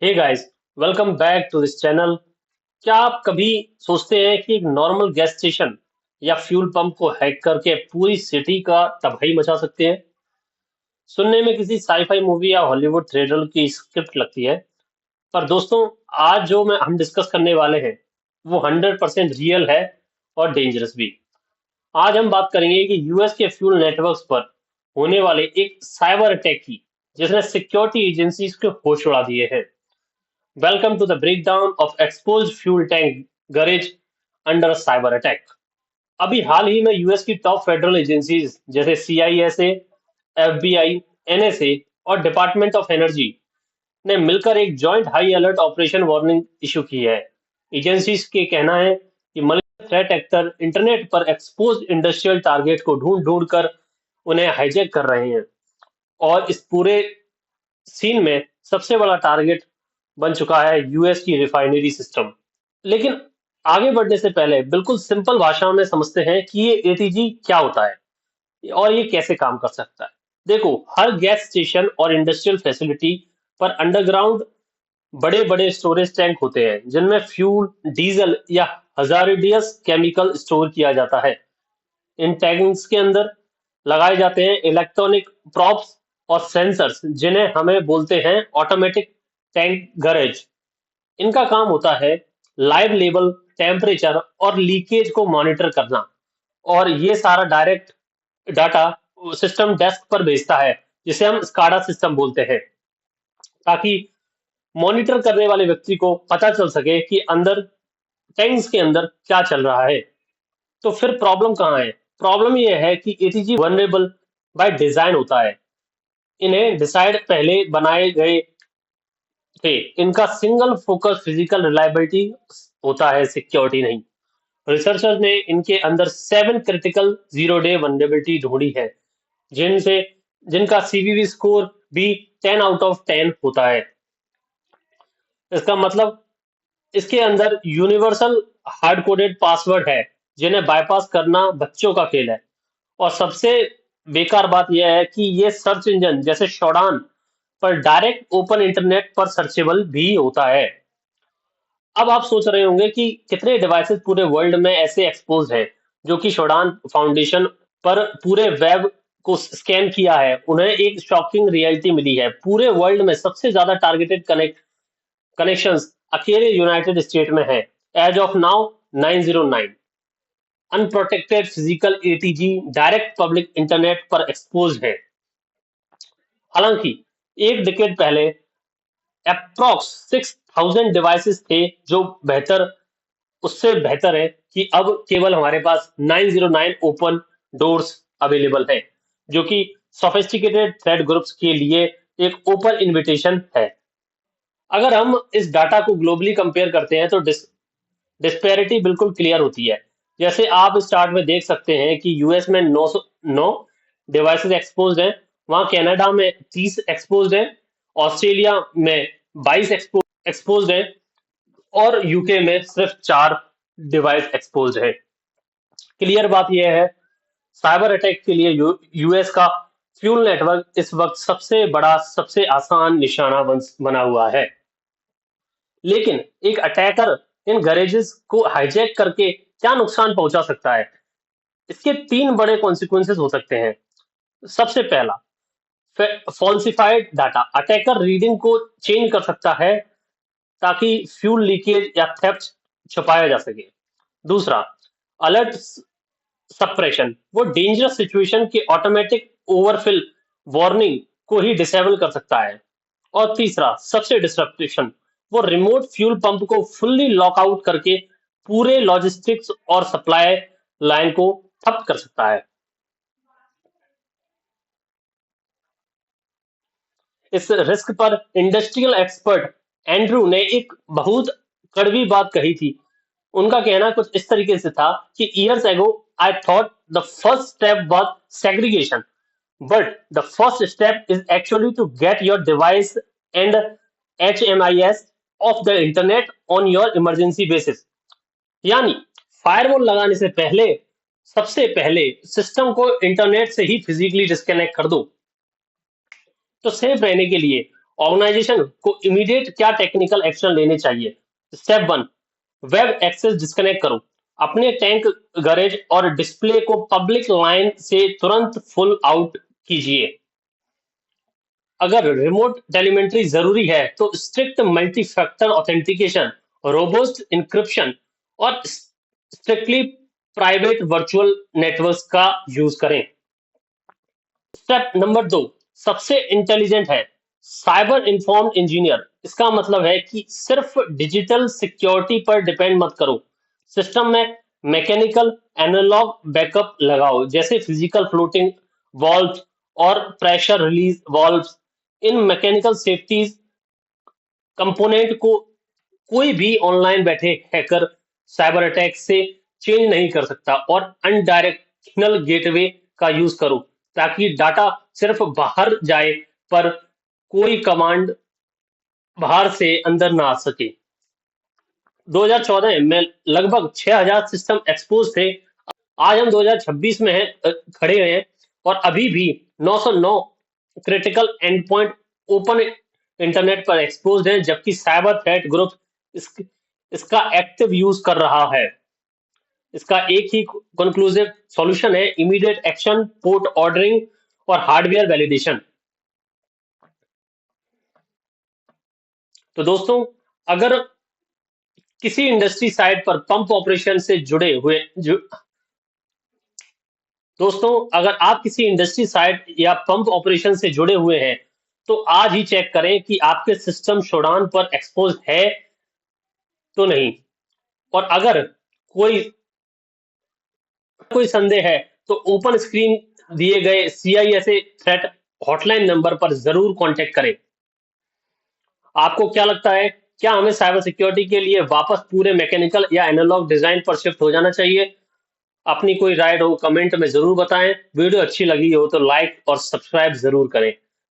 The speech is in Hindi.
Hey guys, welcome back to this channel. क्या आप कभी सोचते हैं कि एक नॉर्मल गैस स्टेशन या फ्यूल पंप को हैक करके पूरी सिटी का तबाही मचा सकते हैं? सुनने में किसी साईफाई मूवी या हॉलीवुड थ्रिलर की स्क्रिप्ट लगती है, पर दोस्तों, आज जो मैं हम डिस्कस करने वाले हैं, वो 100% रियल है और डेंजरस भी। आज हम बात करेंगे कि यूएस के फ्यूल नेटवर्क्स पर होने वाले एक साइबर अटैक की, जिसने सिक्योरिटी एजेंसीज के होश उड़ा दिए हैं। Welcome to the breakdown of exposed fuel tank garage under a cyber attack. अभी हाल ही में यूएस की टॉप फेडरल एजेंसीज जैसे सीआईएसए, एफबीआई, एनएसए और डिपार्टमेंट ऑफ एनर्जी ने मिलकर एक joint high alert operation warning issue की है। एजेंसीज के कहना है कि मलिशियस थ्रेट एक्टर इंटरनेट पर एक्सपोज इंडस्ट्रियल टारगेट को ढूंढ ढूंढ कर उन्हें हाईजैक कर रहे हैं, और इस पूरे सीन में सबसे बड़ा टारगेट बन चुका है यूएस की रिफाइनरी सिस्टम। लेकिन आगे बढ़ने से पहले बिल्कुल सिंपल भाषा में समझते हैं कि ये एटीजी क्या होता है और ये कैसे काम कर सकता है। देखो, हर गैस स्टेशन और इंडस्ट्रियल फैसिलिटी पर अंडरग्राउंड बड़े बड़े स्टोरेज टैंक होते हैं, जिनमें फ्यूल, डीजल या हजारिडियस केमिकल स्टोर किया जाता है। इन टैंक्स के अंदर लगाए जाते हैं इलेक्ट्रॉनिक प्रॉप्स और सेंसर्स, जिन्हें हमें बोलते हैं ऑटोमेटिक टैंक गैरेज। इनका काम होता है लाइव लेवल, टेम्परेचर और लीकेज को मॉनिटर करना, और ये सारा डायरेक्ट डाटा सिस्टम डेस्क पर भेजता है, जिसे हम स्काडा सिस्टम बोलते हैं, ताकि मॉनिटर करने वाले व्यक्ति को पता चल सके कि अंदर टैंक्स के अंदर क्या चल रहा है। तो फिर प्रॉब्लम कहाँ है? प्रॉब्लम ये है कि एटीजी वनरेबल बाय डिजाइन होता है। इन्हें डिसाइड पहले बनाए गए थे। इनका सिंगल फोकस फिजिकल रिलायबिलिटी होता है, सिक्योरिटी नहीं। रिसर्चर्स ने इनके अंदर 7 क्रिटिकल जीरो डे वनरेबिलिटी ढूंढी है, जिनसे जिनका सीवीवी स्कोर भी 10 आउट ऑफ 10 होता है। इसका मतलब इसके अंदर यूनिवर्सल हार्ड कोडेड पासवर्ड है, जिन्हें बाईपास करना बच्चों का खेल है। और सबसे बेकार बात यह है कि ये सर्च इंजन जैसे शोडान पर डायरेक्ट ओपन इंटरनेट पर सर्चेबल भी होता है। अब आप सोच रहे होंगे कि कितने डिवाइसेस पूरे वर्ल्ड में ऐसे एक्सपोज हैं जो कि शोडान फाउंडेशन पर पूरे वेब को स्कैन किया है। उन्हें एक शॉकिंग रियलिटी मिली है, पूरे वर्ल्ड में सबसे ज्यादा टारगेटेड कनेक्शंस अकेले यूनाइटेड स्टेट में है। As of now 909 unprotected physical ATG direct public internet पर एक्सपोज है। हालांकि एक डिकेड पहले अप्रॉक्स 6000 डिवाइसेस थे, जो बेहतर उससे बेहतर है कि अब केवल हमारे पास 909 ओपन डोर्स अवेलेबल है, जो कि सोफिस्टिकेटेड थ्रेड ग्रुप्स के लिए एक ओपन इनविटेशन है। अगर हम इस डाटा को ग्लोबली कंपेयर करते हैं तो डिस्पैरिटी बिल्कुल क्लियर होती है। जैसे आप स्टार्ट में देख सकते हैं कि यूएस में 909 डिवाइसेस एक्सपोज्ड हैं, वहां कनाडा में 30 एक्सपोज्ड हैं, ऑस्ट्रेलिया में 22 एक्सपोज्ड हैं, और यूके में सिर्फ 4 डिवाइस एक्सपोज्ड है। क्लियर बात यह है, साइबर अटैक के लिए यूएस का फ्यूल नेटवर्क इस वक्त सबसे बड़ा, सबसे आसान निशाना बना हुआ है। लेकिन एक अटैकर इन गैरेजेस को हाईजैक करके क्या नुकसान पहुंचा सकता है? इसके 3 बड़े कॉन्सिक्वेंसेस हो सकते हैं। सबसे पहला, फॉल्सिफाइड डाटा। अटैकर रीडिंग को चेंज कर सकता है ताकि फ्यूल लीकेज या थेफ्ट छुपाया जा सके। दूसरा, अलर्ट सप्रेशन। वो डेंजरस सिचुएशन के ऑटोमेटिक ओवरफिल वार्निंग को ही डिसेबल कर सकता है। और तीसरा, सबसे डिस्ट्रप्शन, वो रिमोट फ्यूल पंप को फुल्ली लॉक आउट करके पूरे लॉजिस्टिक्स और सप्लाई लाइन को ठप कर सकता है। इस रिस्क पर इंडस्ट्रियल एक्सपर्ट एंड्रू ने एक बहुत कड़वी बात कही थी। उनका कहना कुछ इस तरीके से था कि years ago I thought the first step was segregation, but the first step is actually to get your device and HMIS off the internet on your emergency basis। यानी फायरवॉल लगाने से पहले सबसे पहले सिस्टम को इंटरनेट से ही फिजिकली डिस्कनेक्ट कर दो। तो सेफ रहने के लिए ऑर्गेनाइजेशन को इमीडिएट क्या टेक्निकल एक्शन लेने चाहिए? स्टेप 1, वेब एक्सेस डिस्कनेक्ट करो। अपने टैंक, गैरेज और डिस्प्ले को पब्लिक लाइन से तुरंत फुल आउट कीजिए। अगर रिमोट टेलीमेंट्री जरूरी है तो strict multi factor authentication, robust encryption और स्ट्रिक्टली प्राइवेट वर्चुअल नेटवर्क्स का यूज करें। स्टेप नंबर 2 सबसे इंटेलिजेंट है, साइबर इन्फॉर्म्ड इंजीनियर। इसका मतलब है कि सिर्फ डिजिटल सिक्योरिटी पर डिपेंड मत करो। सिस्टम में मैकेनिकल एनालॉग बैकअप लगाओ, जैसे फिजिकल फ्लोटिंग वॉल्व और प्रेशर रिलीज वॉल्व। इन मैकेनिकल सेफ्टी कंपोनेंट को कोई भी ऑनलाइन बैठे हैकर साइबर अटैक से चेंज नहीं कर सकता। और अनडायरेक्शनल गेटवे का यूज करो ताकि डाटा सिर्फ बाहर जाए, पर कोई कमांड बाहर से अंदर ना आ सके। 2014 में लगभग 6000 सिस्टम एक्सपोज थे। आज हम 2026 में खड़े हैं और अभी भी 909 critical and point open internet पर एक्सपोज हैं, जबकि साइबर थ्रेट ग्रुप इसका एक्टिव यूज कर रहा है। इसका एक ही कंक्लूसिव सॉल्यूशन है, इमीडिएट एक्शन, पोर्ट ऑर्डरिंग और हार्डवेयर वैलिडेशन। तो दोस्तों, अगर किसी इंडस्ट्री साइट पर पंप ऑपरेशन से जुड़े हुए दोस्तों, अगर आप किसी इंडस्ट्री साइट या पंप ऑपरेशन से जुड़े हुए हैं तो आज ही चेक करें कि आपके सिस्टम शोडान पर एक्सपोज है तो नहीं। और अगर कोई कोई संदेह है तो ओपन स्क्रीन दिए गए CISA थ्रेट हॉटलाइन नंबर पर जरूर कांटेक्ट करें। आपको क्या लगता है, क्या हमें साइबर सिक्योरिटी के लिए वापस पूरे मैकेनिकल या एनालॉग डिजाइन पर शिफ्ट हो जाना चाहिए? अपनी कोई राय हो कमेंट में जरूर बताएं। वीडियो अच्छी लगी हो तो लाइक और सब्सक्राइब जरूर करें।